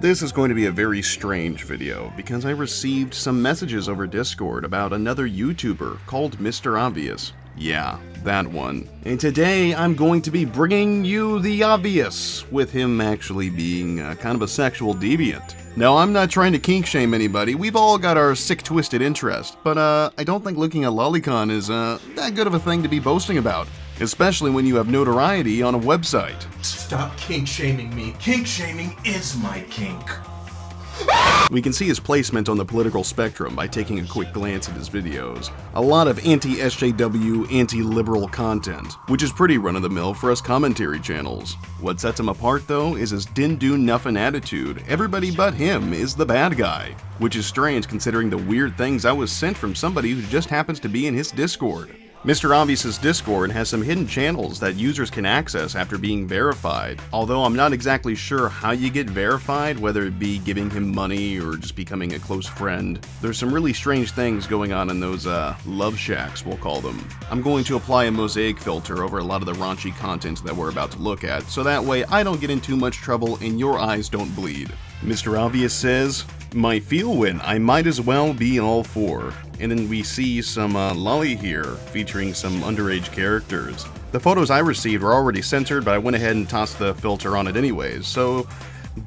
This is going to be a very strange video because I received some messages over Discord about another YouTuber called Mr. Obvious. Yeah, that one. And today I'm going to be bringing you the obvious, with him actually being kind of a sexual deviant. Now, I'm not trying to kink shame anybody, we've all got our sick twisted interest, but I don't think looking at lolicon is that good of a thing to be boasting about. Especially when you have notoriety on a website. Stop kink shaming me. Kink shaming is my kink. We can see his placement on the political spectrum by taking a quick glance at his videos. A lot of anti-SJW, anti-liberal content, which is pretty run-of-the-mill for us commentary channels. What sets him apart though is his din-do nuffin attitude. Everybody but him is the bad guy. Which is strange considering the weird things I was sent from somebody who just happens to be in his Discord. Mr. Obvious's Discord has some hidden channels that users can access after being verified, although I'm not exactly sure how you get verified, whether it be giving him money or just becoming a close friend. There's some really strange things going on in those love shacks, we'll call them. I'm going to apply a mosaic filter over a lot of the raunchy content that we're about to look at, so that way I don't get in too much trouble and your eyes don't bleed. Mr. Obvious says, "My feel win, I might as well be all for." And then we see some lolly here, featuring some underage characters. The photos I received were already censored, but I went ahead and tossed the filter on it anyways, so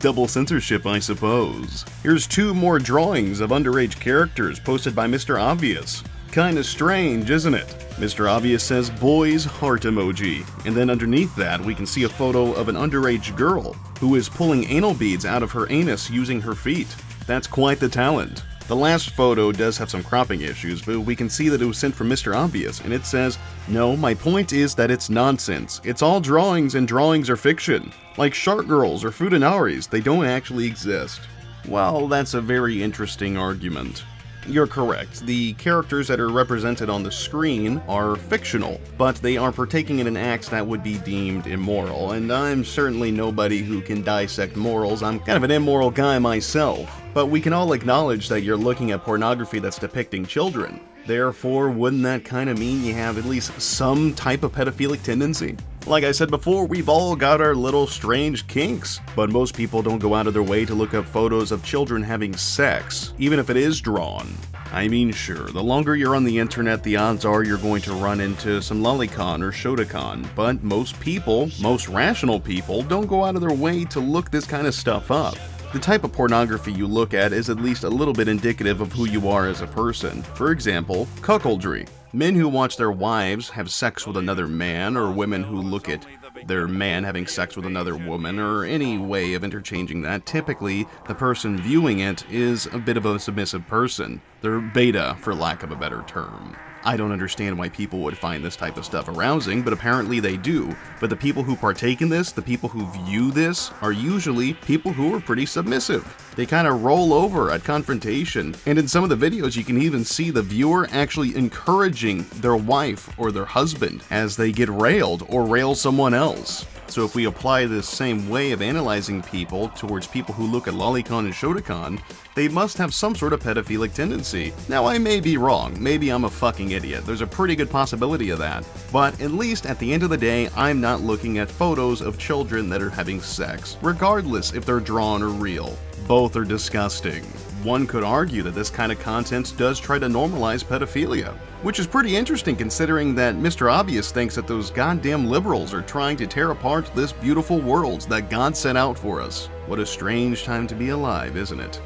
double censorship, I suppose. Here's two more drawings of underage characters posted by Mr. Obvious. Kinda strange, isn't it? Mr. Obvious says boys heart emoji, and then underneath that we can see a photo of an underage girl who is pulling anal beads out of her anus using her feet. That's quite the talent. The last photo does have some cropping issues, but we can see that it was sent from Mr. Obvious, and it says, "No, my point is that it's nonsense. It's all drawings, and drawings are fiction. Like shark girls or Fudenaris, they don't actually exist." Well, that's a very interesting argument. You're correct. The characters that are represented on the screen are fictional, but they are partaking in an act that would be deemed immoral, and I'm certainly nobody who can dissect morals. I'm kind of an immoral guy myself. But we can all acknowledge that you're looking at pornography that's depicting children. Therefore, wouldn't that kind of mean you have at least some type of pedophilic tendency? Like I said before, we've all got our little strange kinks, but most people don't go out of their way to look up photos of children having sex, even if it is drawn. I mean, sure, the longer you're on the internet, the odds are you're going to run into some lolicon or shotacon, but most people, most rational people, don't go out of their way to look this kind of stuff up. The type of pornography you look at is at least a little bit indicative of who you are as a person. For example, cuckoldry. Men who watch their wives have sex with another man, or women who look at their man having sex with another woman, or any way of interchanging that. Typically, the person viewing it is a bit of a submissive person. They're beta, for lack of a better term. I don't understand why people would find this type of stuff arousing, but apparently they do. But the people who partake in this, the people who view this, are usually people who are pretty submissive. They kind of roll over at confrontation, and in some of the videos you can even see the viewer actually encouraging their wife or their husband as they get railed or rail someone else. So if we apply this same way of analyzing people towards people who look at lolicon and shotacon, they must have some sort of pedophilic tendency. Now, I may be wrong, maybe I'm a fucking idiot, there's a pretty good possibility of that, but at least at the end of the day, I'm not looking at photos of children that are having sex, regardless if they're drawn or real. Both are disgusting. One could argue that this kind of content does try to normalize pedophilia, which is pretty interesting considering that Mr. Obvious thinks that those goddamn liberals are trying to tear apart this beautiful world that God set out for us. What a strange time to be alive, isn't it?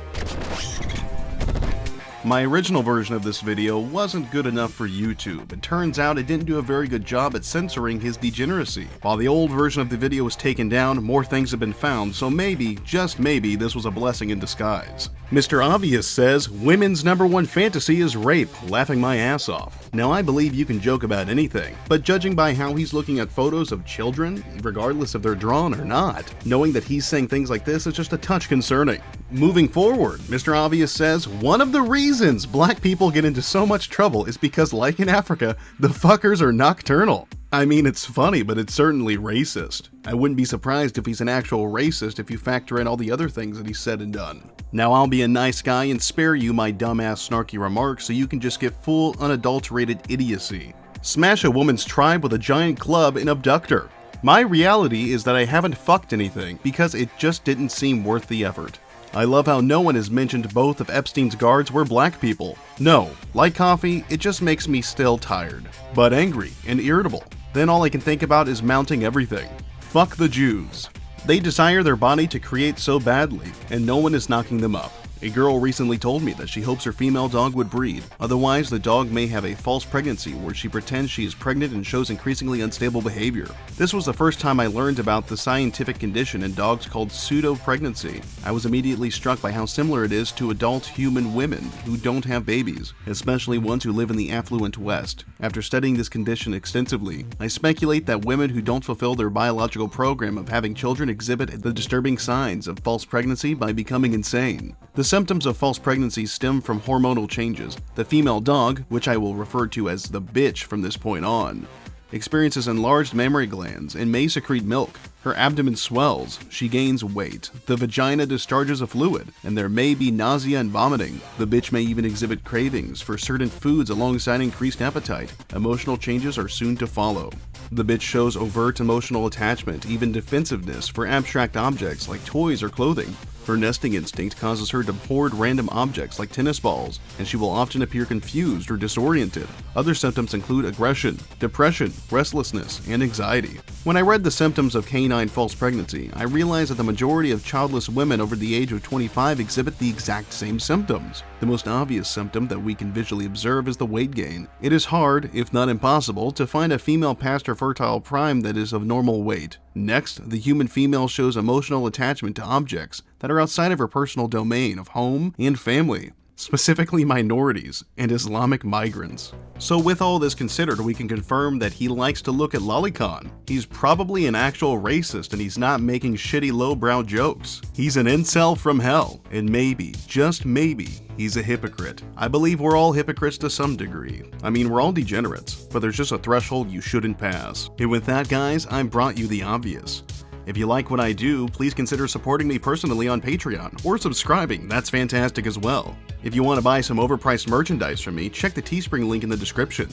My original version of this video wasn't good enough for YouTube. It turns out it didn't do a very good job at censoring his degeneracy. While the old version of the video was taken down, more things have been found, so maybe, just maybe, this was a blessing in disguise. Mr. Obvious says, "Women's #1 fantasy is rape, laughing my ass off." Now, I believe you can joke about anything, but judging by how he's looking at photos of children, regardless if they're drawn or not, knowing that he's saying things like this is just a touch concerning. Moving forward, Mr. Obvious says, "One of the reasons black people get into so much trouble is because, like in Africa, the fuckers are nocturnal." I mean, it's funny, but it's certainly racist. I wouldn't be surprised if he's an actual racist if you factor in all the other things that he's said and done. Now, I'll be a nice guy and spare you my dumbass snarky remarks so you can just get full unadulterated idiocy. Smash a woman's tribe with a giant club and abduct her. My reality is that I haven't fucked anything because it just didn't seem worth the effort. I love how no one has mentioned both of Epstein's guards were black people. No, like coffee, it just makes me still tired, but angry and irritable. Then all I can think about is mounting everything. Fuck the Jews. They desire their body to create so badly, and no one is knocking them up. A girl recently told me that she hopes her female dog would breed, otherwise the dog may have a false pregnancy where she pretends she is pregnant and shows increasingly unstable behavior. This was the first time I learned about the scientific condition in dogs called pseudo-pregnancy. I was immediately struck by how similar it is to adult human women who don't have babies, especially ones who live in the affluent West. After studying this condition extensively, I speculate that women who don't fulfill their biological program of having children exhibit the disturbing signs of false pregnancy by becoming insane. The symptoms of false pregnancy stem from hormonal changes. The female dog, which I will refer to as the bitch from this point on, experiences enlarged mammary glands and may secrete milk. Her abdomen swells, she gains weight, the vagina discharges a fluid, and there may be nausea and vomiting. The bitch may even exhibit cravings for certain foods alongside increased appetite. Emotional changes are soon to follow. The bitch shows overt emotional attachment, even defensiveness for abstract objects like toys or clothing. Her nesting instinct causes her to hoard random objects like tennis balls, and she will often appear confused or disoriented. Other symptoms include aggression, depression, restlessness, and anxiety. When I read the symptoms of canine false pregnancy, I realized that the majority of childless women over the age of 25 exhibit the exact same symptoms. The most obvious symptom that we can visually observe is the weight gain. It is hard, if not impossible, to find a female past her fertile prime that is of normal weight. Next, the human female shows emotional attachment to objects that are outside of her personal domain of home and family, specifically minorities and Islamic migrants. So with all this considered, we can confirm that he likes to look at lolicon. He's probably an actual racist and he's not making shitty lowbrow jokes. He's an incel from hell, and maybe, just maybe, he's a hypocrite. I believe we're all hypocrites to some degree. I mean, we're all degenerates, but there's just a threshold you shouldn't pass. And with that, guys, I brought you the obvious. If you like what I do, please consider supporting me personally on Patreon, or subscribing, that's fantastic as well. If you want to buy some overpriced merchandise from me, check the Teespring link in the description.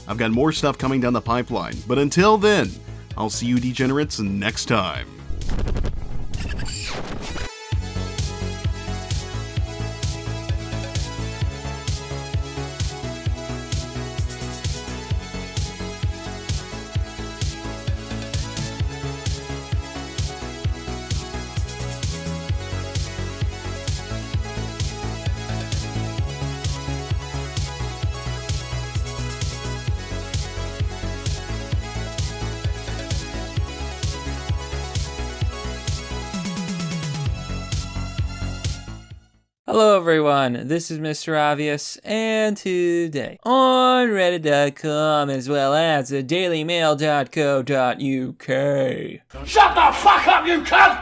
I've got more stuff coming down the pipeline, but until then, I'll see you degenerates next time. Hello everyone, this is Mr. Obvious, and today on Reddit.com as well as dailymail.co.uk. Shut the fuck up, you cunt!